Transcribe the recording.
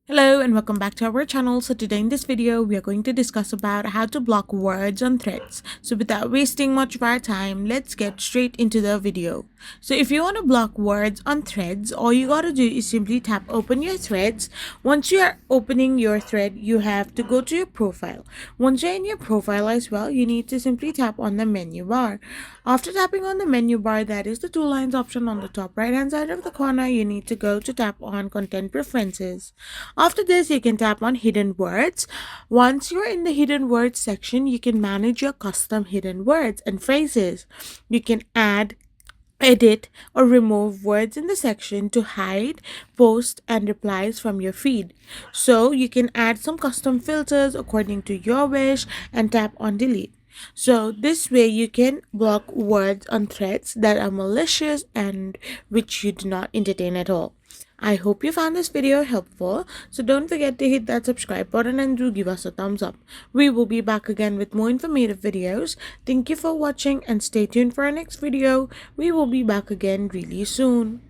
Hello and welcome back to our channel. So today in this video we are going to discuss about how to block words on threads. So without wasting much of our time, let's get straight into the video. So if you want to block words on threads, all you gotta do is simply tap open your threads. Once you are opening your thread, you have to go to your profile. Once you're in your profile as well, you need to simply tap on the menu bar. After tapping on the menu bar, that is the two lines option on the top right hand side of the corner, you need to go to tap on content preferences. After this, you can tap on hidden words. Once you're in the hidden words section, you can manage your custom hidden words and phrases. You can add, edit, or remove words in the section to hide, post, and replies from your feed. So you can add some custom filters according to your wish and tap on delete. So this way you can block words on threads that are malicious and which you do not entertain at all. I hope you found this video helpful, so don't forget to hit that subscribe button and do give us a thumbs up. We will be back again with more informative videos. Thank you for watching and stay tuned for our next video. We will be back again really soon.